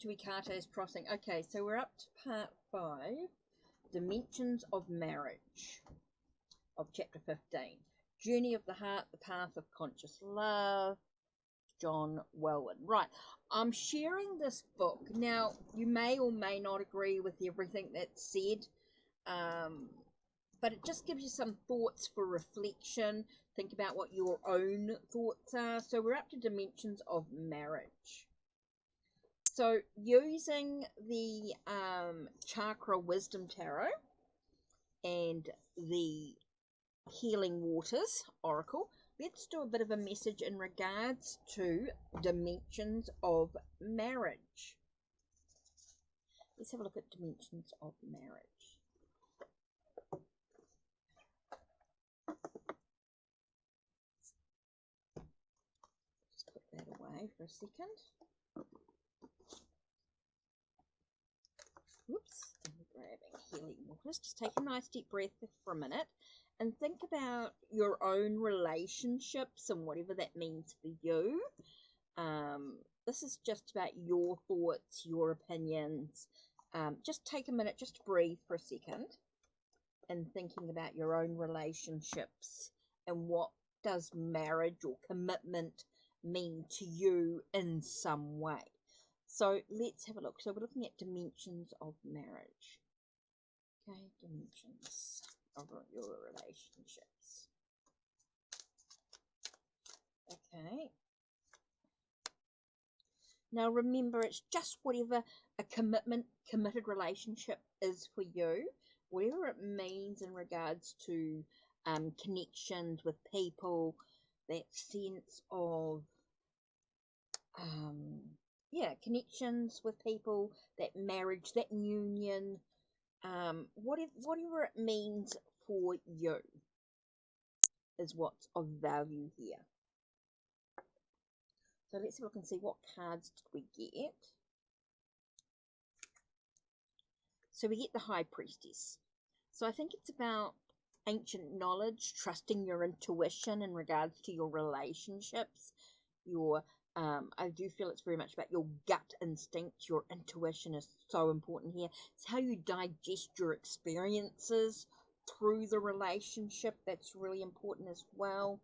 to Ikate's Crossing. Okay, so we're up to part 5, Dimensions of Marriage, of chapter 15. Journey of the Heart, the Path of Conscious Love, John Welwood. Right, I'm sharing this book. Now, you may or may not agree with everything that's said, but it just gives you some thoughts for reflection. Think about what your own thoughts are. So we're up to Dimensions of Marriage. So using the Chakra Wisdom Tarot and the Healing Waters Oracle, let's do a bit of a message in regards to Dimensions of Marriage. Let's have a look at Dimensions of Marriage. Just put that away for a second. Whoops, I'm grabbing Healing Waters. Just take a nice deep breath for a minute and think about your own relationships and whatever that means for you. This is just about your thoughts, your opinions. Just take a minute, just breathe for a second and thinking about your own relationships and what does marriage or commitment mean to you in some way. So let's have a look. So we're looking at dimensions of marriage. Okay, dimensions of your relationships. Okay. Now remember, it's just whatever a committed relationship is for you, whatever it means in regards to connections with people, that sense of connections with people, that marriage, that union, whatever it means for you is what's of value here. So let's have a look and see what cards did we get. So we get the High Priestess. So I think it's about ancient knowledge, trusting your intuition in regards to your relationships, your I do feel it's very much about your gut instinct. Your intuition is so important here. It's how you digest your experiences through the relationship. That's really important as well.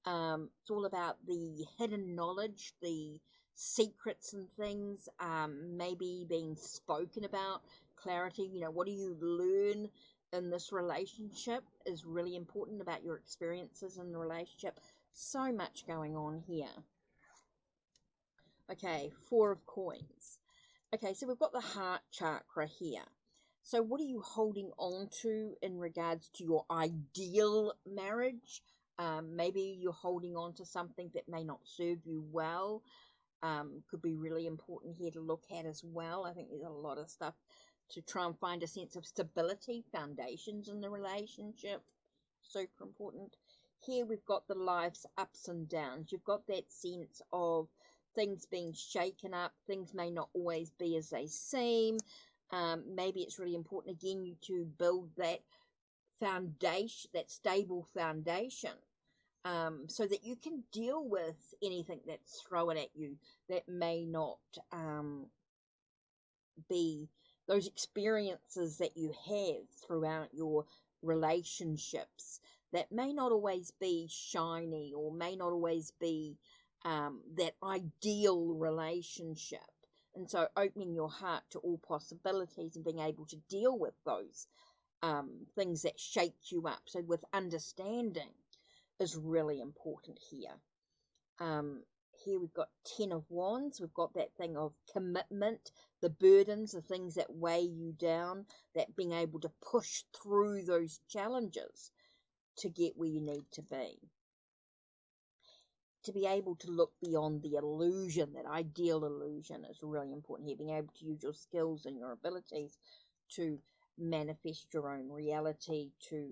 It's all about the hidden knowledge, the secrets and things, maybe being spoken about, clarity. You know, what do you learn in this relationship is really important about your experiences in the relationship. So much going on here. Okay, 4 of Coins. Okay, so we've got the heart chakra here. So what are you holding on to in regards to your ideal marriage? Maybe you're holding on to something that may not serve you well. Could be really important here to look at as well. I think there's a lot of stuff to try and find a sense of stability, foundations in the relationship. Super important. Here we've got the life's ups and downs. You've got that sense of things being shaken up. Things may not always be as they seem. Maybe it's really important again you to build that foundation, that stable foundation, so that you can deal with anything that's thrown at you that may not be those experiences that you have throughout your relationships that may not always be shiny or may not always be that ideal relationship. And so opening your heart to all possibilities and being able to deal with those things that shake you up, so with understanding, is really important here. Here we've got 10 of Wands. We've got that thing of commitment, the burdens, the things that weigh you down, that being able to push through those challenges to get where you need to be. To be able to look beyond the illusion, that ideal illusion, is really important here. Being able to use your skills and your abilities to manifest your own reality, to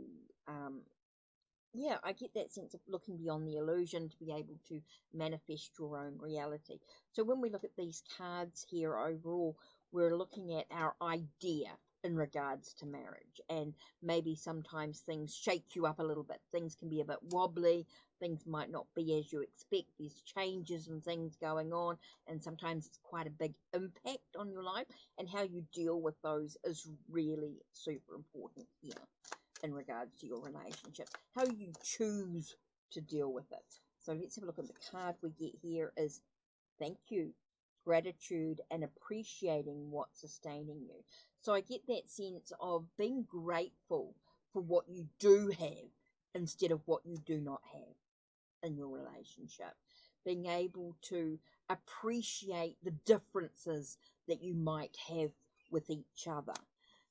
I get that sense of looking beyond the illusion to be able to manifest your own reality. So when we look at these cards here overall, we're looking at our idea, in regards to marriage. And maybe sometimes things shake you up a little bit. Things can be a bit wobbly. Things might not be as you expect. There's changes and things going on, and sometimes it's quite a big impact on your life, and how you deal with those is really super important here in regards to your relationship. How you choose to deal with it. So let's have a look at the card we get here is thank you, gratitude, and appreciating what's sustaining you. So I get that sense of being grateful for what you do have instead of what you do not have in your relationship. Being able to appreciate the differences that you might have with each other.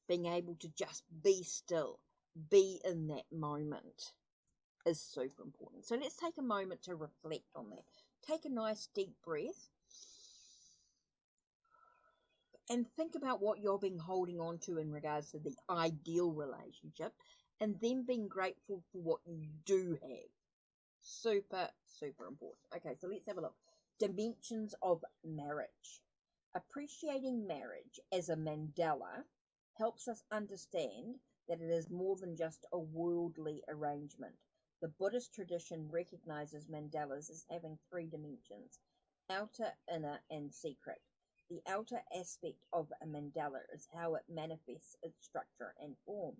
Being able to just be still, be in that moment is super important. So let's take a moment to reflect on that. Take a nice deep breath and think about what you're being holding on to in regards to the ideal relationship, and then being grateful for what you do have. Super, super important. Okay, so let's have a look. Dimensions of marriage. Appreciating marriage as a mandala helps us understand that it is more than just a worldly arrangement. The Buddhist tradition recognizes mandalas as having three dimensions: outer, inner, and secret. The outer aspect of a mandala is how it manifests its structure and form.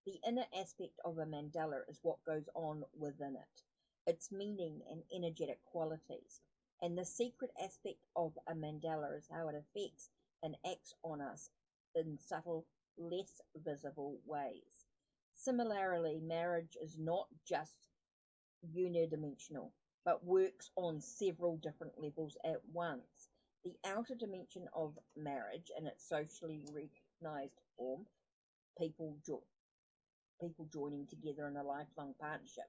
The inner aspect of a mandala is what goes on within it, its meaning and energetic qualities. And the secret aspect of a mandala is how it affects and acts on us in subtle, less visible ways. Similarly, marriage is not just unidimensional, but works on several different levels at once. The outer dimension of marriage, in its socially recognized form, people joining together in a lifelong partnership.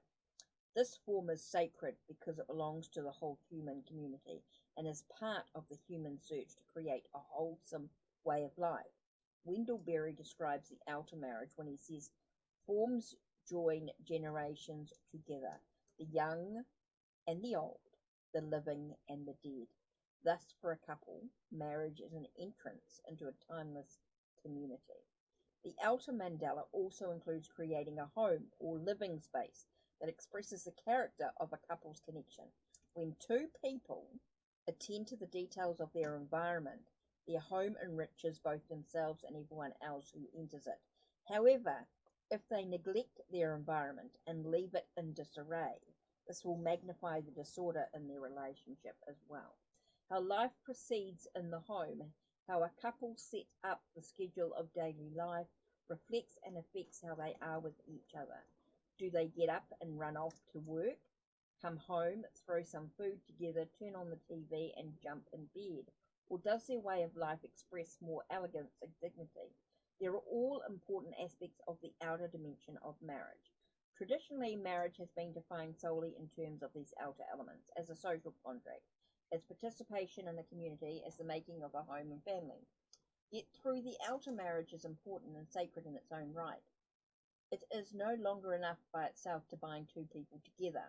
This form is sacred because it belongs to the whole human community and is part of the human search to create a wholesome way of life. Wendell Berry describes the outer marriage when he says, forms join generations together, the young and the old, the living and the dead. Thus, for a couple, marriage is an entrance into a timeless community. The outer mandala also includes creating a home or living space that expresses the character of a couple's connection. When two people attend to the details of their environment, their home enriches both themselves and everyone else who enters it. However, if they neglect their environment and leave it in disarray, this will magnify the disorder in their relationship as well. How life proceeds in the home, how a couple set up the schedule of daily life, reflects and affects how they are with each other. Do they get up and run off to work, come home, throw some food together, turn on the TV and jump in bed? Or does their way of life express more elegance and dignity? They are all important aspects of the outer dimension of marriage. Traditionally, marriage has been defined solely in terms of these outer elements, as a social contract, as participation in a community, as the making of a home and family. Yet through the outer, marriage is important and sacred in its own right. It is no longer enough by itself to bind two people together.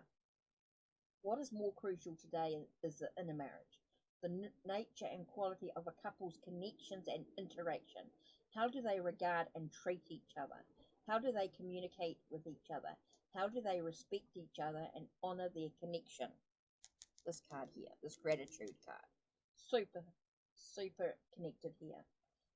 What is more crucial today is the inner marriage, the nature and quality of a couple's connections and interaction. How do they regard and treat each other? How do they communicate with each other? How do they respect each other and honor their connection? This card here, this gratitude card. Super, super connected here.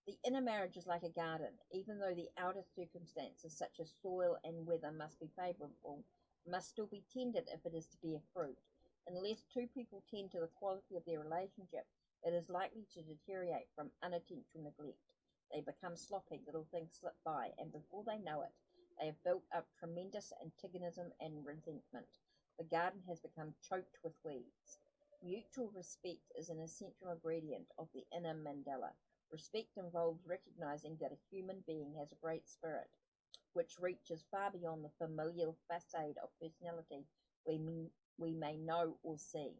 The inner marriage is like a garden. Even though the outer circumstances such as soil and weather must be favorable, it must still be tended if it is to bear fruit. Unless two people tend to the quality of their relationship, it is likely to deteriorate from unintentional neglect. They become sloppy, little things slip by, and before they know it, they have built up tremendous antagonism and resentment. The garden has become choked with weeds. Mutual respect is an essential ingredient of the inner mandala. Respect involves recognizing that a human being has a great spirit, which reaches far beyond the familial facade of personality we may know or see.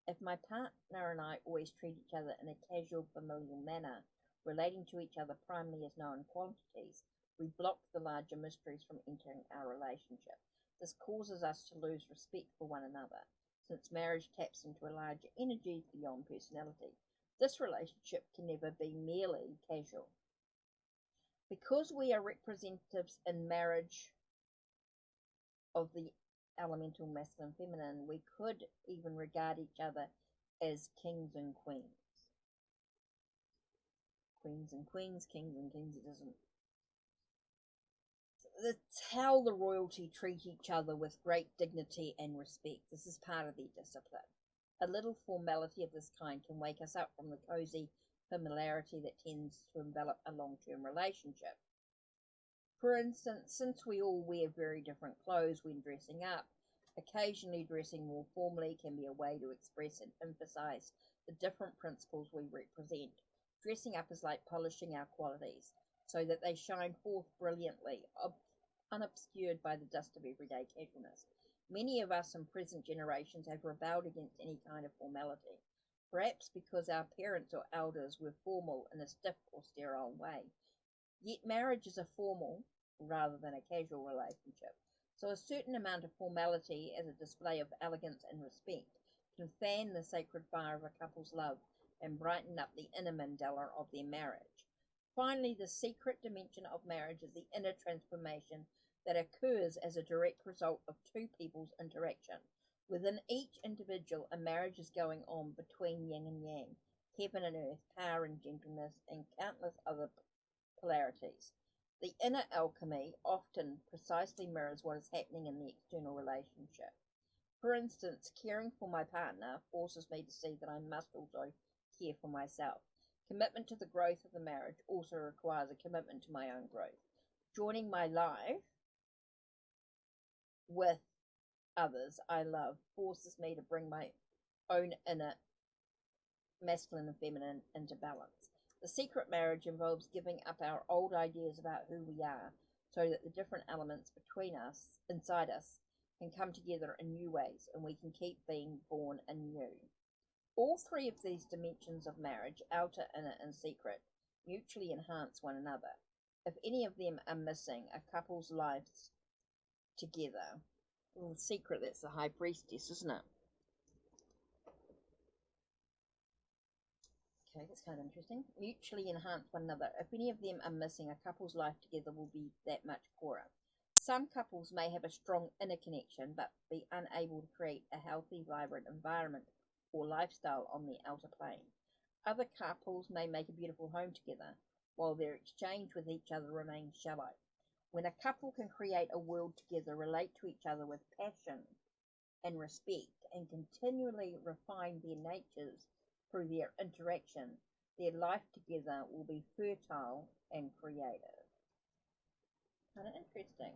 If my partner and I always treat each other in a casual, familial manner, relating to each other primarily as known quantities, we block the larger mysteries from entering our relationship. This causes us to lose respect for one another, since marriage taps into a larger energy beyond personality. This relationship can never be merely casual. Because we are representatives in marriage of the elemental masculine feminine, we could even regard each other as kings and queens. Queens and queens, kings and kings, it isn't. It's how the royalty treat each other with great dignity and respect. This is part of their discipline. A little formality of this kind can wake us up from the cozy familiarity that tends to envelop a long-term relationship. For instance, since we all wear very different clothes when dressing up, occasionally dressing more formally can be a way to express and emphasize the different principles we represent. Dressing up is like polishing our qualities so that they shine forth brilliantly, unobscured by the dust of everyday casualness. Many of us in present generations have rebelled against any kind of formality, perhaps because our parents or elders were formal in a stiff or sterile way. Yet marriage is a formal rather than a casual relationship, so a certain amount of formality as a display of elegance and respect can fan the sacred fire of a couple's love and brighten up the inner mandala of their marriage. Finally, the secret dimension of marriage is the inner transformation that occurs as a direct result of two people's interaction. Within each individual, a marriage is going on between yin and yang, heaven and earth, power and gentleness, and countless other polarities. The inner alchemy often precisely mirrors what is happening in the external relationship. For instance, caring for my partner forces me to see that I must also care for myself. Commitment to the growth of the marriage also requires a commitment to my own growth. Joining my life with others I love forces me to bring my own inner masculine and feminine into balance. The secret marriage involves giving up our old ideas about who we are so that the different elements between us, inside us, can come together in new ways and we can keep being born anew. All three of these dimensions of marriage, outer, inner, and secret, mutually enhance one another. If any of them are missing, a couple's lives together. Well, the secret, that's the high priestess, isn't it? Okay, that's kind of interesting. Mutually enhance one another. If any of them are missing, a couple's life together will be that much poorer. Some couples may have a strong inner connection, but be unable to create a healthy, vibrant environment or lifestyle on the outer plane. Other couples may make a beautiful home together, while their exchange with each other remains shallow. When a couple can create a world together, relate to each other with passion and respect, and continually refine their natures through their interaction, their life together will be fertile and creative. Kind of interesting.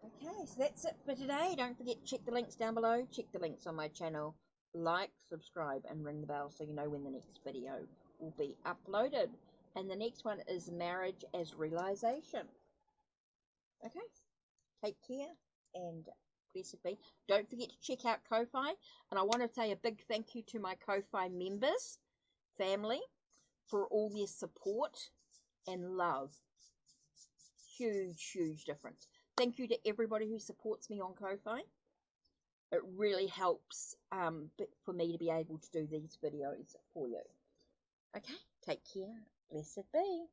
Okay, so that's it for today. Don't forget to check the links down below. Check the links on my channel. Like, subscribe, and ring the bell so you know when the next video will be uploaded. And the next one is marriage as realization. Okay, take care and blessed be. Don't forget to check out Ko-Fi. And I want to say a big thank you to my Ko-Fi members, family, for all their support and love. Huge, huge difference. Thank you to everybody who supports me on Ko-Fi. It really helps for me to be able to do these videos for you. Okay, take care. Blessed be.